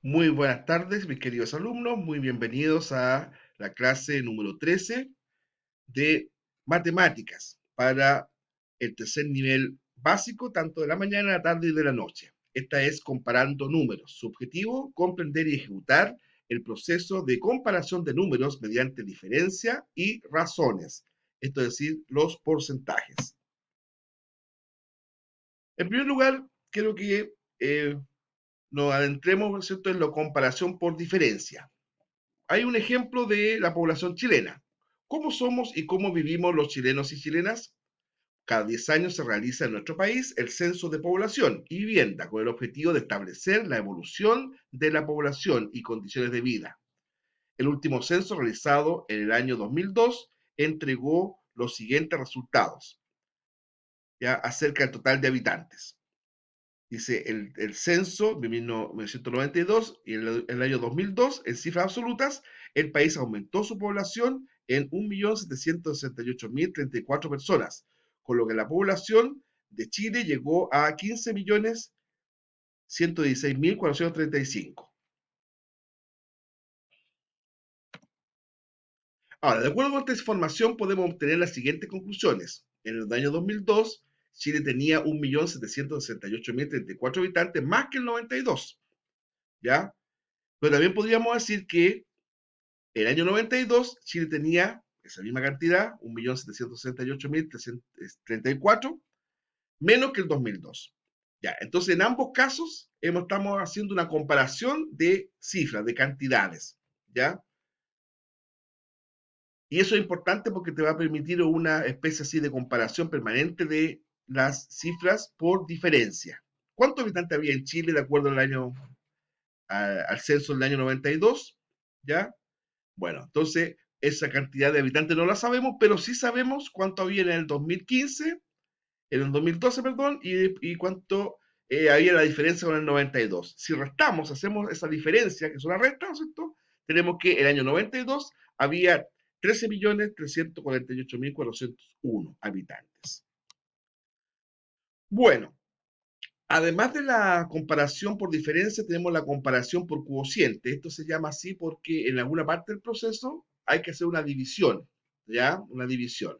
Muy buenas tardes, mis queridos alumnos. Muy bienvenidos a la clase número 13 de matemáticas para el tercer nivel básico, tanto de la mañana, la tarde y de la noche. Esta es comparando números. Su objetivo, comprender y ejecutar el proceso de comparación de números mediante diferencia y razones. Esto es decir, los porcentajes. En primer lugar, quiero que nos adentremos, ¿no es cierto?, en la comparación por diferencia. Hay un ejemplo de la población chilena. ¿Cómo somos y cómo vivimos los chilenos y chilenas? Cada 10 años se realiza en nuestro país el censo de población y vivienda con el objetivo de establecer la evolución de la población y condiciones de vida. El último censo realizado en el año 2002 entregó los siguientes resultados, ya acerca del total de habitantes. Dice el censo de 1992 y el año 2002, en cifras absolutas, el país aumentó su población en 1.768.034 personas, con lo que la población de Chile llegó a 15.116.435. Ahora, de acuerdo con esta información, podemos obtener las siguientes conclusiones. En el año 2002, Chile tenía 1.768.034 habitantes, más que el 92, ¿ya? Pero también podríamos decir que el año 92 Chile tenía esa misma cantidad, 1.768.334, menos que el 2002. Ya, entonces en ambos casos estamos haciendo una comparación de cifras, de cantidades, ¿ya? Y eso es importante porque te va a permitir una especie así de comparación permanente de las cifras por diferencia. ¿Cuántos habitantes había en Chile de acuerdo al censo del año 92? ¿Ya? Bueno, entonces esa cantidad de habitantes no la sabemos, pero sí sabemos cuánto había en el 2015, en el 2012, perdón, y cuánto había la diferencia con el 92. Si restamos, hacemos esa diferencia, que es una resta, ¿no es cierto? Tenemos que el año 92 había 13.348.401 habitantes. Bueno, además de la comparación por diferencia, tenemos la comparación por cociente. Esto se llama así porque en alguna parte del proceso hay que hacer una división, ¿ya? Una división.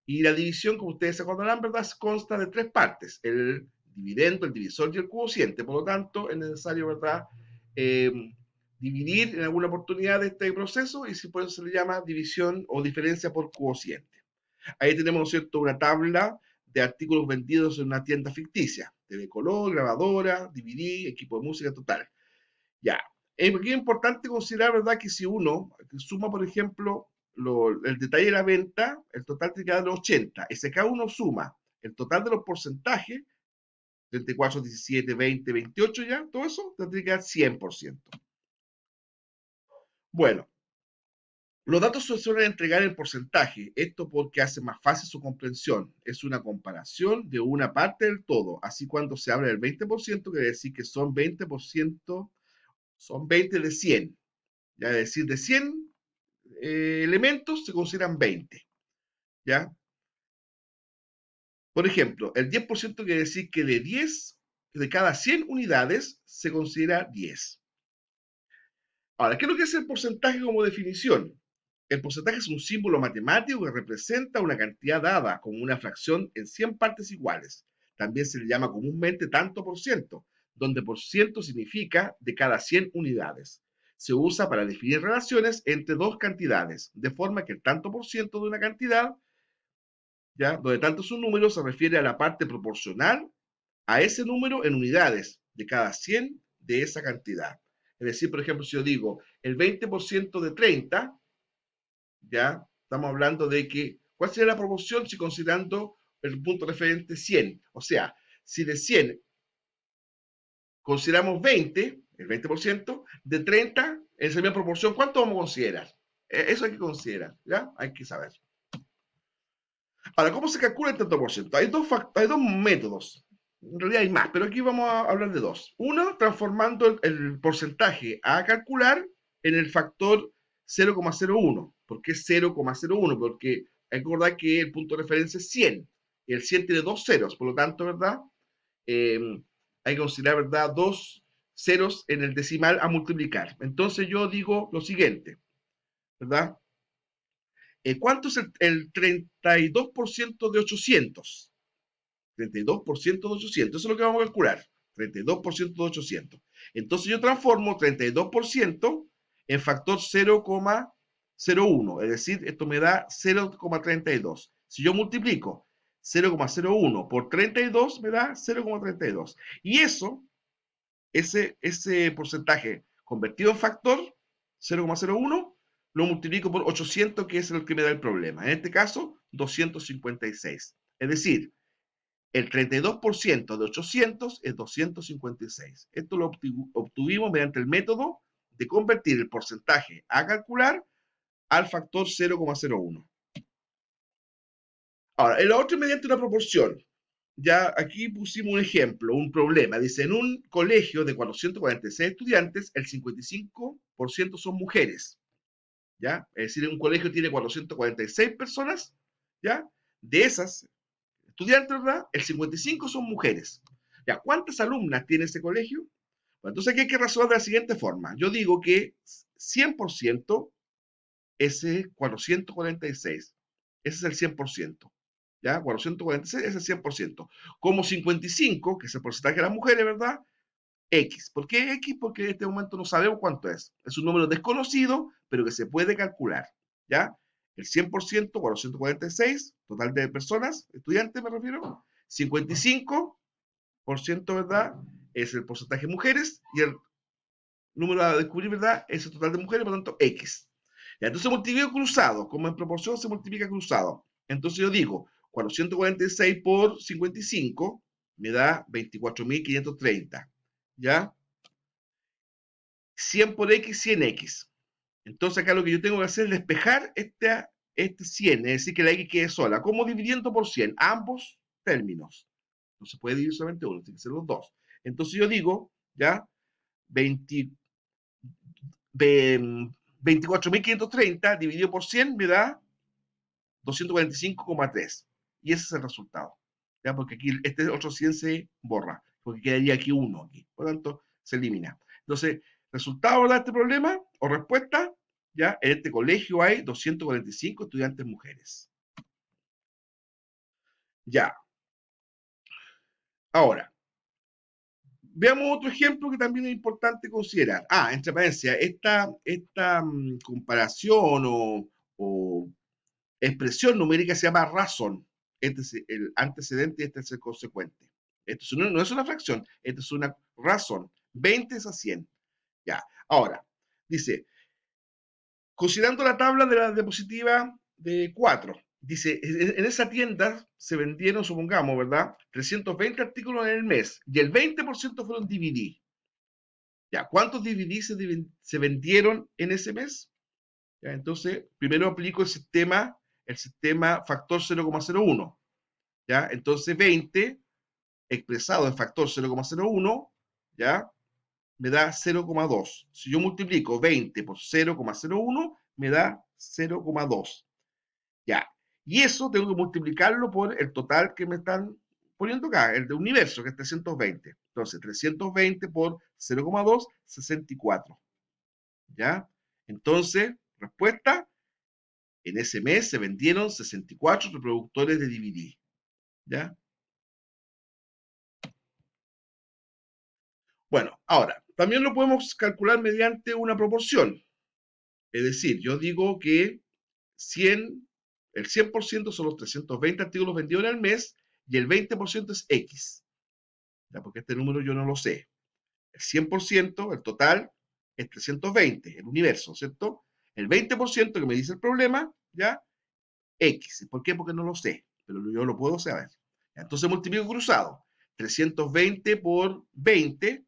Y la división, como ustedes se acordarán, ¿verdad?, consta de tres partes: el dividendo, el divisor y el cociente. Por lo tanto, es necesario, ¿verdad?, eh, dividir en alguna oportunidad de este proceso, y si por eso se le llama división o diferencia por cociente. Ahí tenemos, ¿no es cierto?, una tabla de artículos vendidos en una tienda ficticia: TV color, grabadora, DVD, equipo de música, total. Ya. Es importante considerar, ¿verdad?, que si uno suma, por ejemplo, el detalle de la venta, el total te queda de 80. Y si cada uno suma el total de los porcentajes, 34, 17, 20, 28, ya, todo eso, te tiene que quedar 100%. Bueno, los datos se suelen entregar en porcentaje, esto porque hace más fácil su comprensión. Es una comparación de una parte del todo. Así, cuando se habla del 20%, quiere decir que son 20%, son 20 de 100. Ya, es decir, de 100 elementos se consideran 20. ¿Ya? Por ejemplo, el 10% quiere decir que de cada 100 unidades se considera 10. Ahora, ¿qué es lo que es el porcentaje como definición? El porcentaje es un símbolo matemático que representa una cantidad dada como una fracción en 100 partes iguales. También se le llama comúnmente tanto por ciento, donde por ciento significa de cada 100 unidades. Se usa para definir relaciones entre dos cantidades, de forma que el tanto por ciento de una cantidad, ¿ya?, donde tanto es un número, se refiere a la parte proporcional a ese número en unidades de cada 100 de esa cantidad. Es decir, por ejemplo, si yo digo el 20% de 30, ¿ya? Estamos hablando de que, ¿cuál sería la proporción si considerando el punto referente 100? O sea, si de 100 consideramos 20, el 20%, de 30, en esa misma proporción, ¿cuánto vamos a considerar? Eso hay que considerar, ¿ya? Hay que saber. Ahora, ¿cómo se calcula el tanto por ciento? Hay dos métodos. En realidad hay más, pero aquí vamos a hablar de dos. Uno, transformando el porcentaje a calcular en el factor 0,01. ¿Por qué 0,01? Porque hay que recordar que el punto de referencia es 100. Y el 100 tiene dos ceros, por lo tanto, ¿verdad? Hay que considerar, ¿verdad?, dos ceros en el decimal a multiplicar. Entonces yo digo lo siguiente, ¿verdad? ¿Cuánto es el 32% de 800? 32% de 800, eso es lo que vamos a calcular. 32% de 800. Entonces yo transformo 32% en factor 0,01, es decir, esto me da 0,32. Si yo multiplico 0,01 por 32, me da 0,32. Y eso, ese porcentaje convertido en factor 0,01, lo multiplico por 800, que es el que me da el problema. En este caso, 256. Es decir, el 32% de 800 es 256. Esto lo obtuvimos mediante el método de convertir el porcentaje a calcular al factor 0,01. Ahora, el otro es mediante una proporción. Ya aquí pusimos un ejemplo, un problema. Dice, en un colegio de 446 estudiantes, el 55% son mujeres. ¿Ya? Es decir, un colegio tiene 446 personas. ¿Ya? De esas estudiantes, ¿verdad? El 55 son mujeres. ¿Ya? ¿Cuántas alumnas tiene ese colegio? Bueno, entonces aquí hay que resolver de la siguiente forma. Yo digo que 100% es 446. Ese es el 100%. ¿Ya? 446 es el 100%. Como 55, que es el porcentaje de las mujeres, ¿verdad? X. ¿Por qué X? Porque en este momento no sabemos cuánto es. Es un número desconocido, pero que se puede calcular. ¿Ya? El 100%, 446, total de personas, estudiantes me refiero. 55%, ¿verdad? Es el porcentaje de mujeres y el número a descubrir, ¿verdad? Es el total de mujeres, por lo tanto, X. Ya, entonces multiplico cruzado, como en proporción se multiplica cruzado. Entonces yo digo, 446 por 55 me da 24.530. ¿Ya? 100 por X, 100X. Entonces acá lo que yo tengo que hacer es despejar este 100, es decir, que la X quede sola. ¿Cómo dividiendo por 100? Ambos términos. No se puede dividir solamente uno, tiene que ser los dos. Entonces yo digo, ¿ya? 20, 24.530 dividido por 100 me da 245,3. Y ese es el resultado. ¿Ya? Porque aquí este otro 100 se borra, porque quedaría aquí 1. Aquí. Por lo tanto, se elimina. Entonces, resultado de este problema o respuesta, ¿ya? En este colegio hay 245 estudiantes mujeres. Ya. Ahora, veamos otro ejemplo que también es importante considerar. Entre paréntesis, esta comparación o expresión numérica se llama razón. Este es el antecedente y este es el consecuente. Esto no es una fracción, esto es una razón. 20 es a 100. Ya. Ahora, dice, considerando la tabla de la diapositiva de 4, dice, en esa tienda se vendieron, supongamos, ¿verdad? 320 artículos en el mes y el 20% fueron DVD. Ya, ¿cuántos DVD se vendieron en ese mes? Ya, entonces, primero aplico el sistema factor 0,01. ¿Ya? Entonces 20 expresado en factor 0,01, ¿ya? Me da 0,2. Si yo multiplico 20 por 0,01, me da 0,2. ¿Ya? Y eso tengo que multiplicarlo por el total que me están poniendo acá, el de universo, que es 320. Entonces, 320 por 0,2, 64. ¿Ya? Entonces, respuesta, en ese mes se vendieron 64 reproductores de DVD. ¿Ya? Bueno, ahora, también lo podemos calcular mediante una proporción. Es decir, yo digo que 100, el 100% son los 320 artículos vendidos en el mes y el 20% es X. ¿Ya? Porque este número yo no lo sé. El 100%, el total, es 320, el universo, ¿cierto? El 20% que me dice el problema, ¿ya? X. ¿Por qué? Porque no lo sé, pero yo lo puedo saber. Entonces multiplico cruzado. 320 por 20,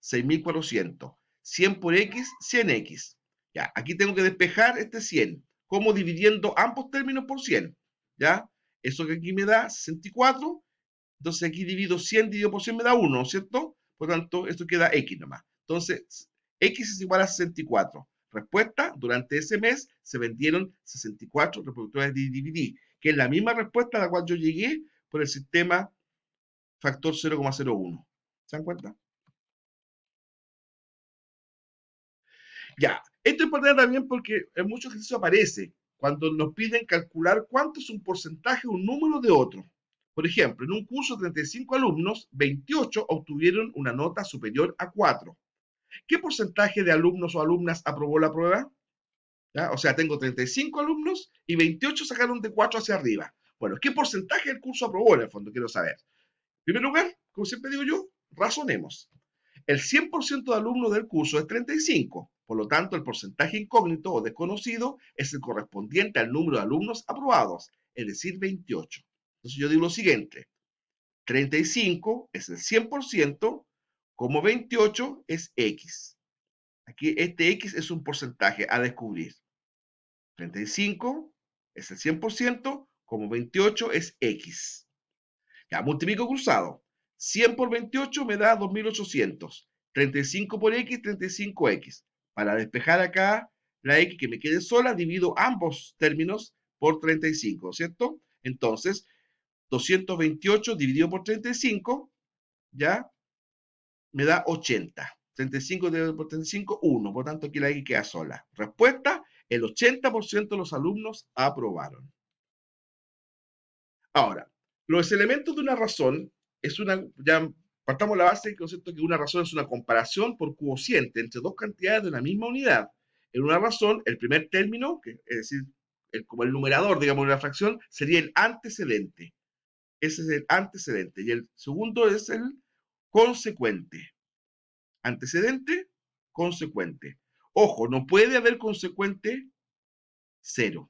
6.400. 100 por X, 100X. Ya, aquí tengo que despejar este 100. ¿Cómo? Dividiendo ambos términos por 100. ¿Ya? Eso que aquí me da 64. Entonces aquí divido 100 dividido por 100 me da 1, ¿cierto? Por tanto, esto queda X nomás. Entonces, X es igual a 64. Respuesta, durante ese mes se vendieron 64 reproductores de DVD, que es la misma respuesta a la cual yo llegué por el sistema factor 0,01. ¿Se dan cuenta? Ya, esto es importante también porque en muchos ejercicios aparece cuando nos piden calcular cuánto es un porcentaje, un número de otro. Por ejemplo, en un curso de 35 alumnos, 28 obtuvieron una nota superior a 4. ¿Qué porcentaje de alumnos o alumnas aprobó la prueba? ¿Ya? O sea, tengo 35 alumnos y 28 sacaron de 4 hacia arriba. Bueno, ¿qué porcentaje del curso aprobó en el fondo? Quiero saber. En primer lugar, como siempre digo yo, razonemos. El 100% de alumnos del curso es 35, por lo tanto el porcentaje incógnito o desconocido es el correspondiente al número de alumnos aprobados, es decir, 28. Entonces yo digo lo siguiente, 35 es el 100%, como 28 es X. Aquí este X es un porcentaje a descubrir. 35 es el 100%, como 28 es X. Ya, multiplico cruzado. 100 por 28 me da 2800. 35 por X, 35X. Para despejar acá la X que me quede sola, divido ambos términos por 35, ¿cierto? Entonces, 228 dividido por 35, ya, me da 80. 35 dividido por 35, 1. Por tanto, aquí la X queda sola. Respuesta, el 80% de los alumnos aprobaron. Ahora, los elementos de una razón es una, ya partamos la base del concepto que una razón es una comparación por cociente entre dos cantidades de una misma unidad. En una razón, el primer término, que es decir, como el numerador, digamos, de la fracción, sería el antecedente. Ese es el antecedente. Y el segundo es el consecuente. Antecedente, consecuente. Ojo, no puede haber consecuente cero.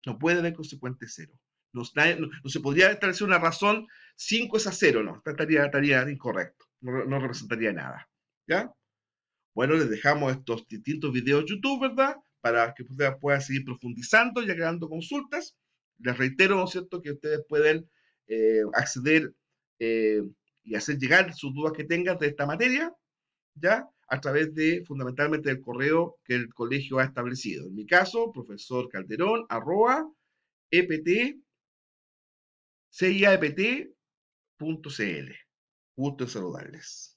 No puede haber consecuente cero. No se podría establecer una razón 5 es a 0, no, estaría incorrecto, no representaría nada. ¿Ya? Bueno, les dejamos estos distintos videos de YouTube, ¿verdad? Para que ustedes puedan seguir profundizando y agregando consultas. Les reitero, ¿no es cierto?, que ustedes pueden acceder y hacer llegar sus dudas que tengan de esta materia, ¿ya? A través de, fundamentalmente, del correo que el colegio ha establecido. En mi caso, profesor Calderón, @ept ciapt.cl. Gusto en saludarles.